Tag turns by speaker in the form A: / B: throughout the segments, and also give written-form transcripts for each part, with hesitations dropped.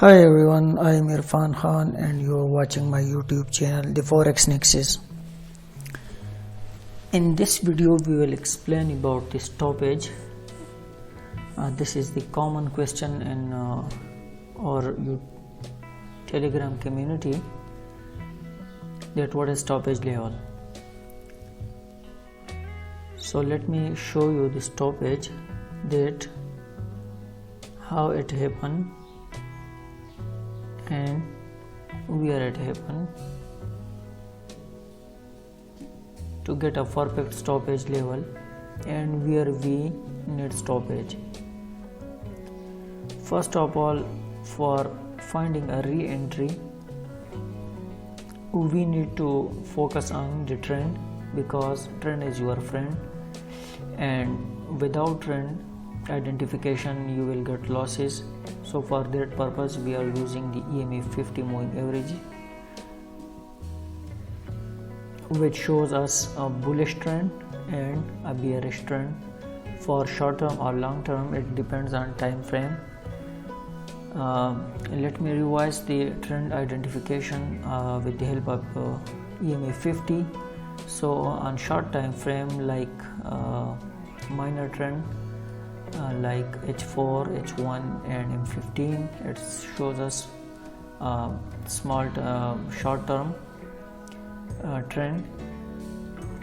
A: Hi everyone, I am Irfan Khan and you are watching my YouTube channel, The Forex Nexus. In this video, we will explain about the stoppage. This is the common question in our Telegram community, that what is stoppage level. So let me show you the stoppage, that how it happened and where it happened to get a perfect stoppage level and where we need stoppage. First of all, for finding a re-entry, we need to focus on the trend, because trend is your friend, and without trend identification you will get losses. So for that purpose we are using the EMA 50 moving average, which shows us a bullish trend and a bearish trend. For short term or long term, it depends on time frame. Let me revise the trend identification with the help of EMA 50. So on short time frame, like minor trend like H4, H1 and M15, it shows us small short term trend.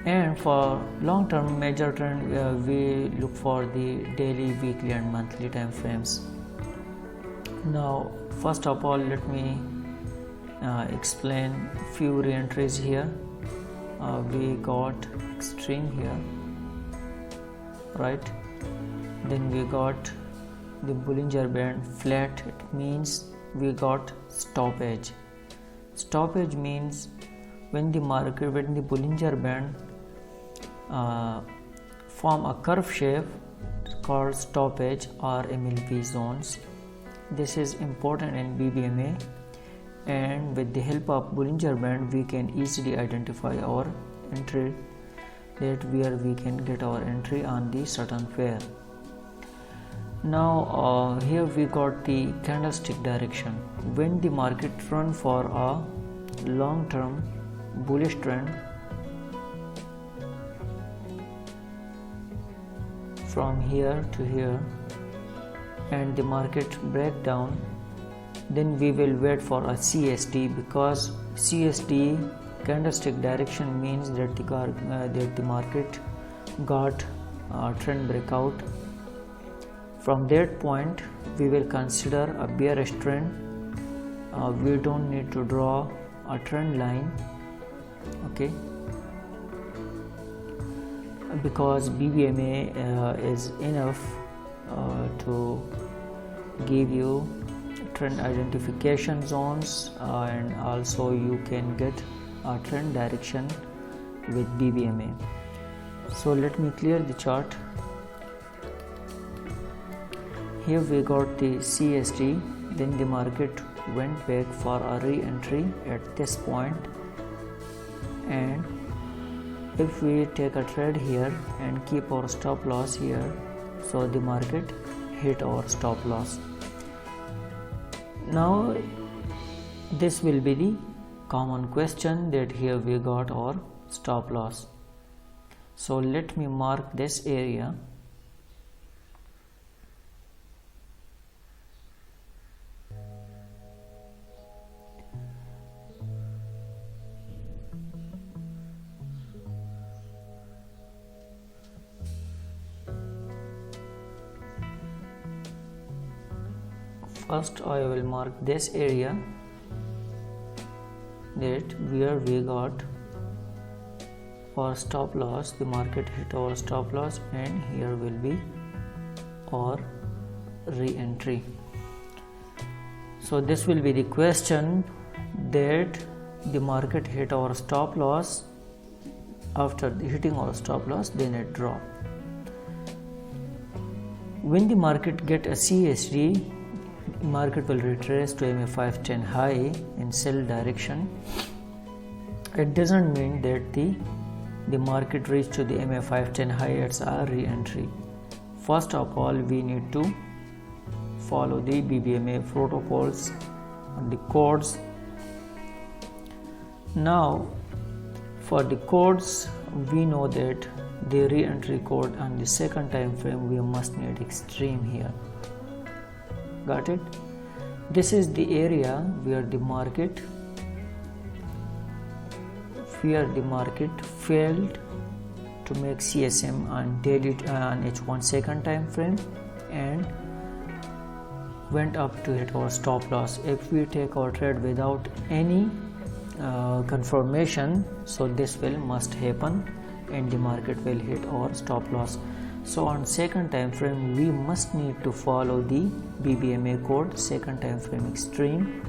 A: And for long term major trend, we look for the daily, weekly and monthly time frames. Now first of all, let me explain few re-entries here. We got extreme here, right? Then we got the Bollinger Band flat. It means we got stoppage. Stoppage means when the Bollinger Band form a curve shape called stoppage or MLP zones. This is important in Bbma, and with the help of Bollinger Band we can easily identify our entry, that where we can get our entry on the certain pair. Now here we got the candlestick direction. When the market run for a long term bullish trend from here to here and the market break down, then we will wait for a CSD, because CSD candlestick direction means that the market got a trend breakout. From that point we will consider a bearish trend. We don't need to draw a trend line, okay, because Bbma is enough to give you trend identification zones, and also you can get a trend direction with Bbma. So let me clear the chart. Here we got the CSD, then the market went back for a re-entry at this point, and if we take a trade here and keep our stop loss here, so the market hit our stop loss. Now this will be the common question, that here we got our stop loss. So let me mark this area. First I will mark this area, that where we got our stop loss, the market hit our stop loss, and here will be our re-entry. So this will be the question, that the market hit our stop loss. After hitting our stop loss, then it dropped. When the market get a CSD, market will retrace to MA 510 high in sell direction. It doesn't mean that the market reached to the MA 510 high, it's a re-entry. First of all, we need to follow the Bbma protocols and the codes. Now for the codes, we know that the re-entry code and the second time frame we must need extreme here. Got it? This is the area where the market failed to make CSM on daily on H1 second time frame and went up to hit our stop loss. If we take our trade without any confirmation, so this will must happen and the market will hit our stop loss. So on second time frame we must need to follow the Bbma code, second time frame extreme.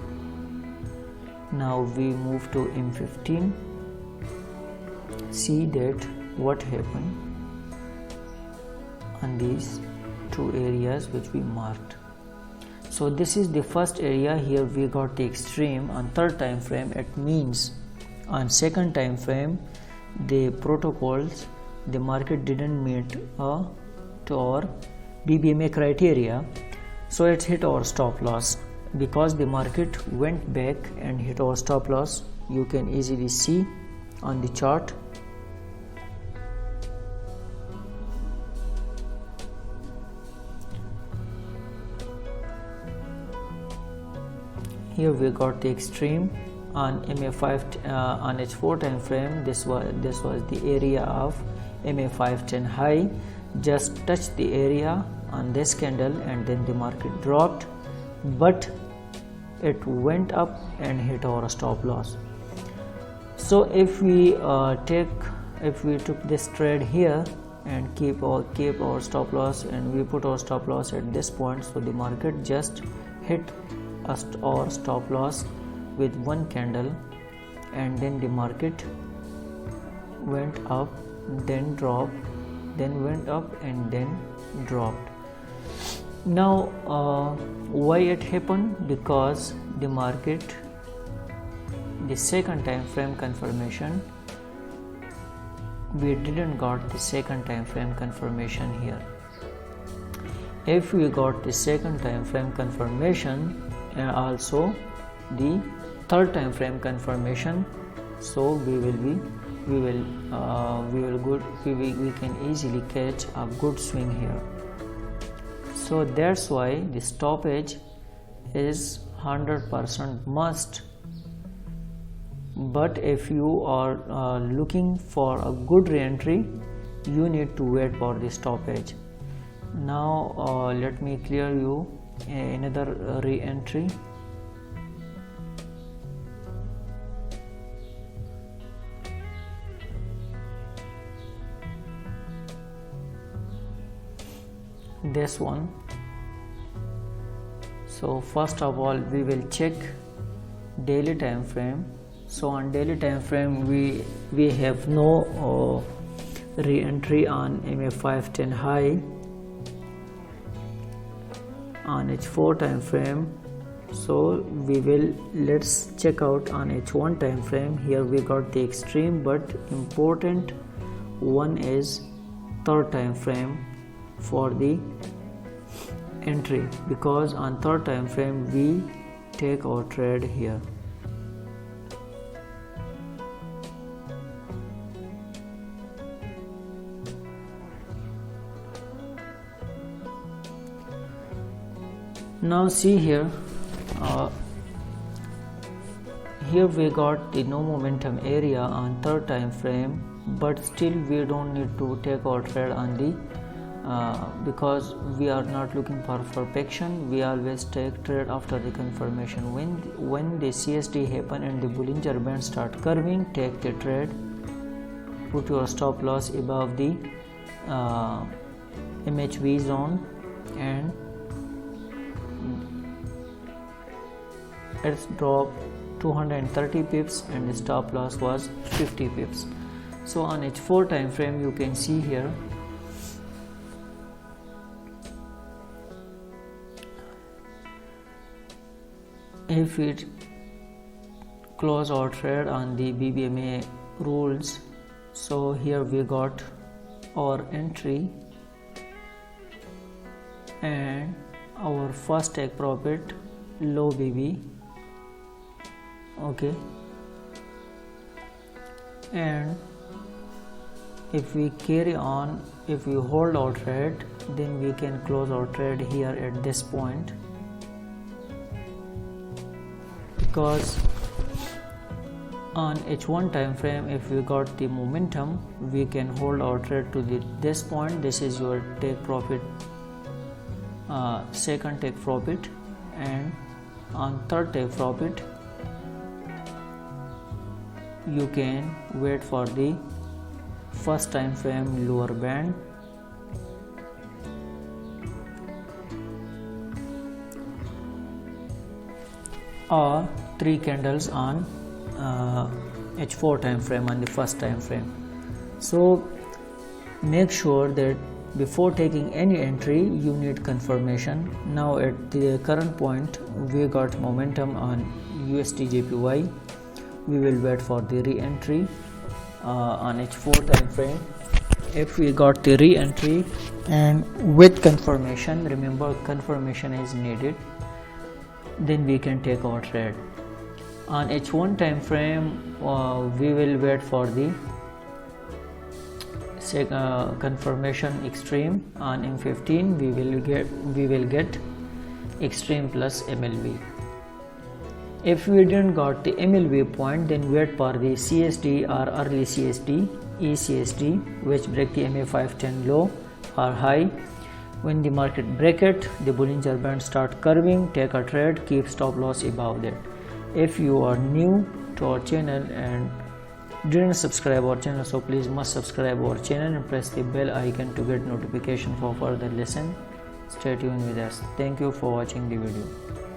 A: Now we move to M15. See that what happened on these two areas which we marked. So this is the first area. Here we got the extreme on third time frame. It means on second time frame the protocols, the market didn't meet to our Bbma criteria, so it hit our stop loss. Because the market went back and hit our stop loss, you can easily see on the chart. Here we got the extreme on MA5 on H4 time frame. This was the area of MA510 high. Just touched the area on this candle and then the market dropped, but it went up and hit our stop loss. So if we took this trade here and keep our stop loss and we put our stop loss at this point, so the market just hit our stop loss with one candle and then the market went up, then dropped, then went up and then dropped. Now why it happened? Because the market, the second time frame confirmation, we didn't got the second time frame confirmation here. If we got the second time frame confirmation and also the third time frame confirmation, so we can easily catch a good swing here. So that's why the stoppage is 100% must. But if you are looking for a good re-entry, you need to wait for the stoppage. Now let me clear you another re-entry. This one. So first of all we will check daily time frame. So on daily time frame we have no re-entry on MA510 high. On H4 time frame, so let's check out on H1 time frame. Here we got the extreme, but important one is third time frame for the entry, because on third time frame we take our trade here. Now see here, here we got the no momentum area on third time frame, but still we don't need to take our trade on the because we are not looking for perfection. We always take trade after the confirmation. When the CSD happen and the Bollinger Band start curving, take the trade, put your stop loss above the MHV zone, and it's dropped 230 pips and the stop loss was 50 pips. So on H4 time frame you can see here if it close our trade on the Bbma rules. So here we got our entry and our first take profit low BB. Okay, and if we carry on, if we hold our trade, then we can close our trade here at this point, because on H1 time frame, if we got the momentum, we can hold our trade to this point. This is your take profit, second take profit, and on third take profit you can wait for the first time frame lower band, or 3 candles on H4 time frame on the first time frame. So make sure that before taking any entry you need confirmation. Now at the current point we got momentum on USD JPY. We will wait for the re-entry on H4 time frame. If we got the re-entry and with confirmation, remember confirmation is needed, then we can take our trade. On H1 time frame we will wait for the confirmation extreme. On M15 we will get extreme plus MLV. If we didn't got the MLV point, then wait for the CSD or early CSD, ECSD, which break the MA510 low or high. When the market break it, the Bollinger Band start curving, take a trade, keep stop loss above that. If you are new to our channel and didn't subscribe our channel, so please must subscribe our channel and press the bell icon to get notification for further lesson. Stay tuned with us. Thank you for watching the video.